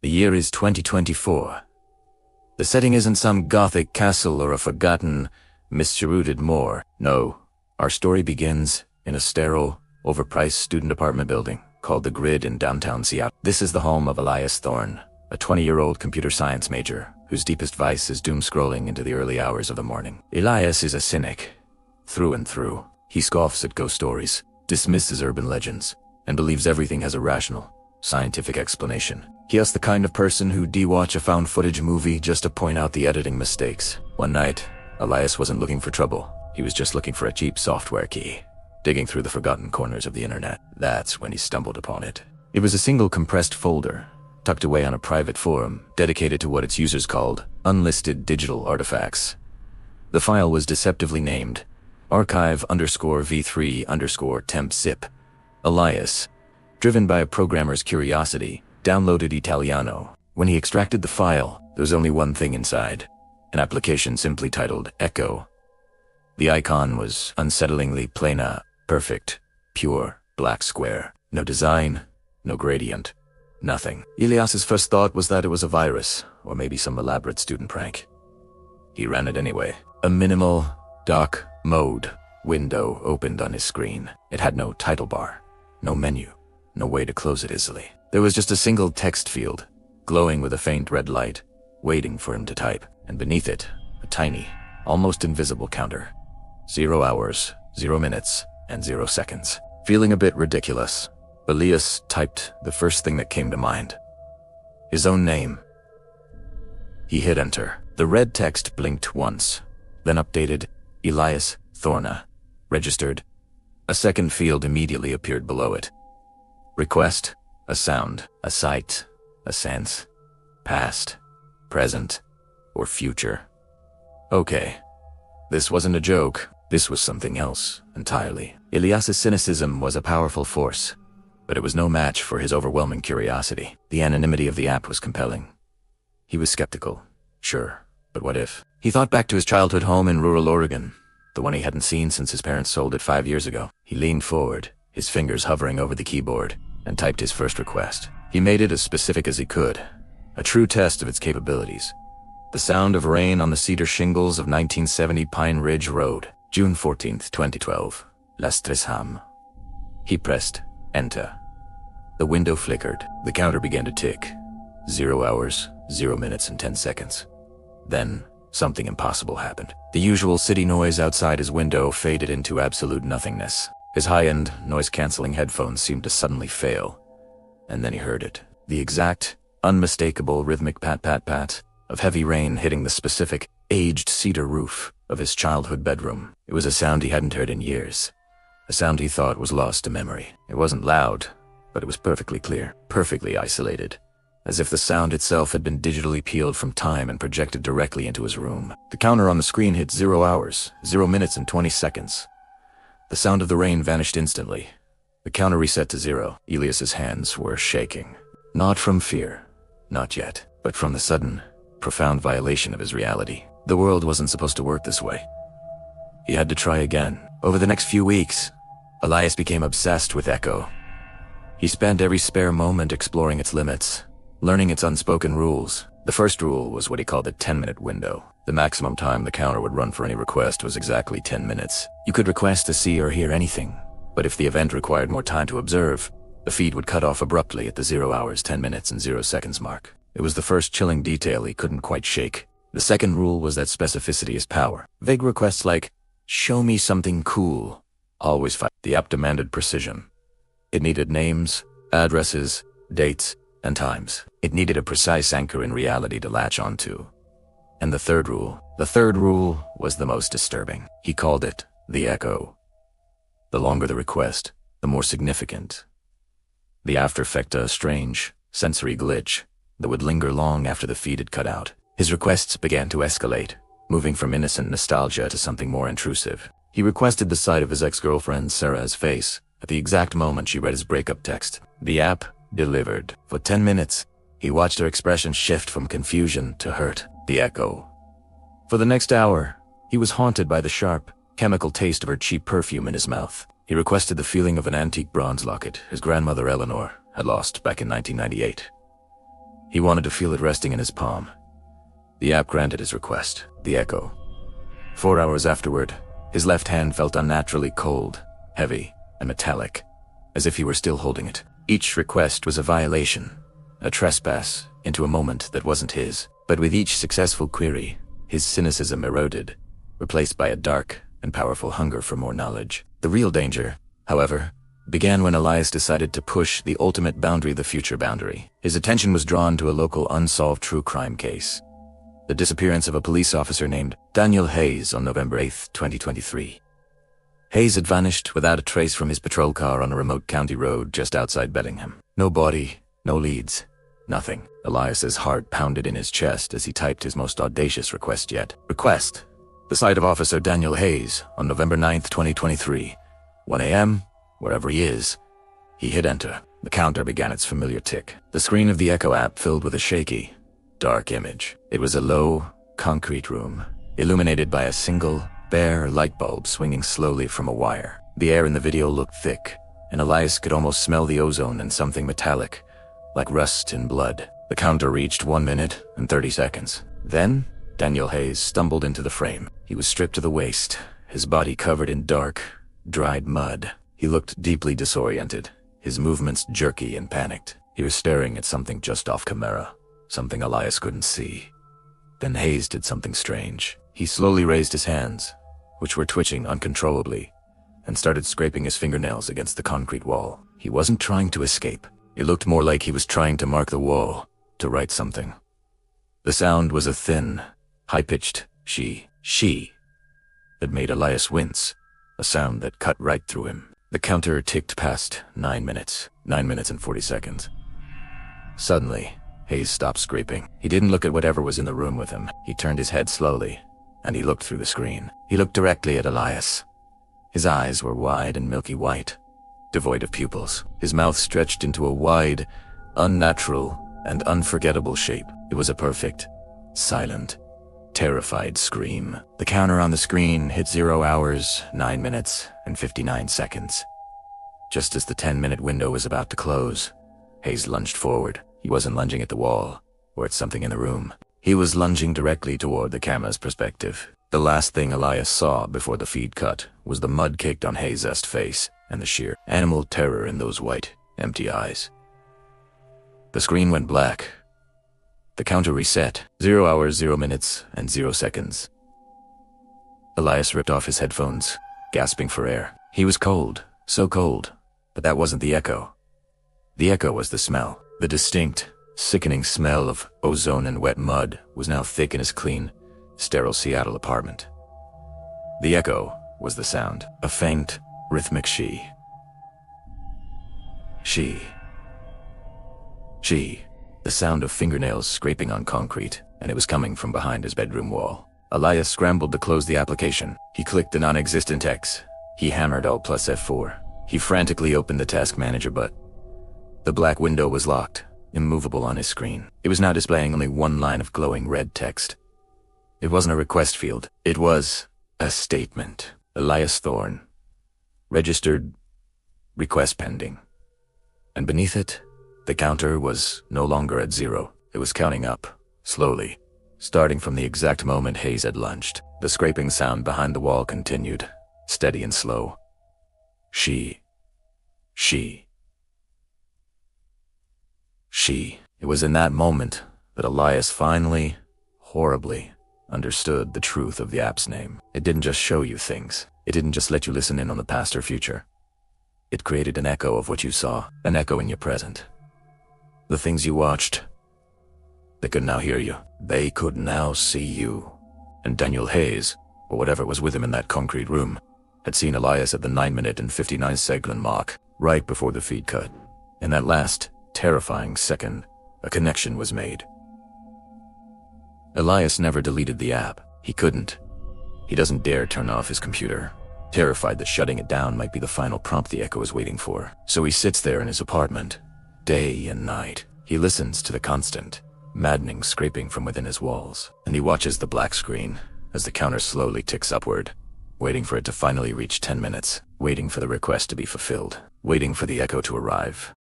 The year is 2024. The setting isn't some gothic castle or a forgotten, mischeruted moor. No, our story begins in a sterile, overpriced student apartment building called The Grid in downtown Seattle. This is the home of Elias Thorne, a 20-year-old computer science major whose deepest vice is doom scrolling into the early hours of the morning. Elias is a cynic, through and through. He scoffs at ghost stories, dismisses urban legends, and believes everything has a rational, scientific explanation. He is the kind of person who'd de-watch a found footage movie just to point out the editing mistakes. One night, Elias wasn't looking for trouble. He was just looking for a cheap software key, digging through the forgotten corners of the internet. That's when he stumbled upon it. It was a single compressed folder, tucked away on a private forum, dedicated to what its users called unlisted digital artifacts. The file was deceptively named archive_v3_temp_zip. Elias, driven by a programmer's curiosity, downloaded Italiano. When he extracted the file, there was only one thing inside, an application simply titled Echo. The icon was unsettlingly plain, perfect, pure, black square. No design, no gradient, nothing. Elias's first thought was that it was a virus, or maybe some elaborate student prank. He ran it anyway. A minimal, dark mode window opened on his screen. It had no title bar, no menu, no way to close it easily. There was just a single text field, glowing with a faint red light, waiting for him to type, and beneath it, a tiny, almost invisible counter. 0 hours, 0 minutes, and 0 seconds. Feeling a bit ridiculous, Elias typed the first thing that came to mind. His own name. He hit enter. The red text blinked once, then updated Elias Thorne, registered. A second field immediately appeared below it. Request, a sound, a sight, a sense, past, present, or future. Okay, this wasn't a joke. This was something else entirely. Elias's cynicism was a powerful force, but it was no match for his overwhelming curiosity. The anonymity of the app was compelling. He was skeptical, sure, but what if? He thought back to his childhood home in rural Oregon, the one he hadn't seen since his parents sold it 5 years ago. He leaned forward, his fingers hovering over the keyboard, and typed his first request. He made it as specific as he could, a true test of its capabilities. The sound of rain on the cedar shingles of 1970 Pine Ridge Road, June 14th, 2012, Las Tres Ham. He pressed enter. The window flickered. The counter began to tick. 0 hours, 0 minutes, and 10 seconds. Then, something impossible happened. The usual city noise outside his window faded into absolute nothingness. His high-end, noise-canceling headphones seemed to suddenly fail. And then he heard it. The exact, unmistakable rhythmic pat-pat-pat of heavy rain hitting the specific, aged cedar roof of his childhood bedroom. It was a sound he hadn't heard in years. A sound he thought was lost to memory. It wasn't loud, but it was perfectly clear, perfectly isolated, as if the sound itself had been digitally peeled from time and projected directly into his room. The counter on the screen hit 0 hours, 0 minutes, and 20 seconds. The sound of the rain vanished instantly. The counter reset to 0. Elias's hands were shaking. Not from fear, not yet, but from the sudden, profound violation of his reality. The world wasn't supposed to work this way. He had to try again. Over the next few weeks, Elias became obsessed with Echo. He spent every spare moment exploring its limits, learning its unspoken rules. The first rule was what he called a 10-minute window. The maximum time the counter would run for any request was exactly 10 minutes. You could request to see or hear anything, but if the event required more time to observe, the feed would cut off abruptly at the 0 hours, 10 minutes, and 0 seconds mark. It was the first chilling detail he couldn't quite shake. The second rule was that specificity is power. Vague requests like, "Show me something cool," always fight. The app demanded precision. It needed names, addresses, dates, and times. It needed a precise anchor in reality to latch onto. And the third rule was the most disturbing. He called it the echo. The longer the request, the more significant. The after effect, a strange, sensory glitch that would linger long after the feed had cut out. His requests began to escalate, moving from innocent nostalgia to something more intrusive. He requested the sight of his ex-girlfriend Sarah's face at the exact moment she read his breakup text. The app delivered. For 10 minutes, he watched her expression shift from confusion to hurt. The echo. For the next hour, he was haunted by the sharp, chemical taste of her cheap perfume in his mouth. He requested the feeling of an antique bronze locket his grandmother Eleanor had lost back in 1998. He wanted to feel it resting in his palm. The app granted his request, the Echo. 4 hours afterward, his left hand felt unnaturally cold, heavy, and metallic, as if he were still holding it. Each request was a violation, a trespass into a moment that wasn't his. But with each successful query, his cynicism eroded, replaced by a dark and powerful hunger for more knowledge. The real danger, however, began when Elias decided to push the ultimate boundary, the future boundary. His attention was drawn to a local unsolved true crime case. The disappearance of a police officer named Daniel Hayes on November 8, 2023. Hayes had vanished without a trace from his patrol car on a remote county road just outside Bellingham. No body, no leads, nothing. Elias's heart pounded in his chest as he typed his most audacious request yet. Request: the sight of Officer Daniel Hayes on November 9, 2023. 1 a.m., wherever he is. He hit enter. The counter began its familiar tick. The screen of the Echo app filled with a shaky, dark image. It was a low, concrete room, illuminated by a single, bare light bulb swinging slowly from a wire. The air in the video looked thick, and Elias could almost smell the ozone and something metallic, like rust and blood. The counter reached 1 minute and 30 seconds. Then, Daniel Hayes stumbled into the frame. He was stripped to the waist, his body covered in dark, dried mud. He looked deeply disoriented, his movements jerky and panicked. He was staring at something just off camera, something Elias couldn't see. Then Hayes did something strange. He slowly raised his hands, which were twitching uncontrollably, and started scraping his fingernails against the concrete wall. He wasn't trying to escape. It looked more like he was trying to mark the wall, to write something. The sound was a thin, high-pitched she, that made Elias wince, a sound that cut right through him. The counter ticked past 9 minutes and 40 seconds. Suddenly, Hayes stopped scraping. He didn't look at whatever was in the room with him. He turned his head slowly, and he looked through the screen. He looked directly at Elias. His eyes were wide and milky white, devoid of pupils. His mouth stretched into a wide, unnatural, and unforgettable shape. It was a perfect, silent, terrified scream. The counter on the screen hit 0 hours, 9 minutes, and 59 seconds. Just as the 10-minute window was about to close, Hayes lunged forward. He wasn't lunging at the wall, or at something in the room. He was lunging directly toward the camera's perspective. The last thing Elias saw before the feed cut was the mud caked on Hayes' face and the sheer animal terror in those white, empty eyes. The screen went black. The counter reset. 0 hours, 0 minutes, and 0 seconds. Elias ripped off his headphones, gasping for air. He was cold, so cold, but that wasn't the Echo. The Echo was the smell. The distinct, sickening smell of ozone and wet mud was now thick in his clean, sterile Seattle apartment. The Echo was the sound, a faint, rhythmic she. The sound of fingernails scraping on concrete, and it was coming from behind his bedroom wall. Elias scrambled to close the application. He clicked the non-existent X. He hammered Alt plus F4. He frantically opened the task manager, but the black window was locked, immovable on his screen. It was now displaying only one line of glowing red text. It wasn't a request field. It was a statement. Elias Thorne. Registered. Request pending. And beneath it, the counter was no longer at 0. It was counting up, slowly, starting from the exact moment Hayes had lunged. The scraping sound behind the wall continued, steady and slow. She. It was in that moment that Elias finally, horribly, understood the truth of the app's name. It didn't just show you things. It didn't just let you listen in on the past or future. It created an echo of what you saw, an echo in your present. The things you watched, they could now hear you. They could now see you. And Daniel Hayes, or whatever was with him in that concrete room, had seen Elias at the 9-minute and 59-second mark, right before the feed cut. In that last, terrifying second, a connection was made. Elias never deleted the app. He couldn't. He doesn't dare turn off his computer, terrified that shutting it down might be the final prompt the Echo is waiting for. So he sits there in his apartment, day and night. He listens to the constant, maddening scraping from within his walls, and he watches the black screen as the counter slowly ticks upward, waiting for it to finally reach 10 minutes, waiting for the request to be fulfilled, waiting for the Echo to arrive.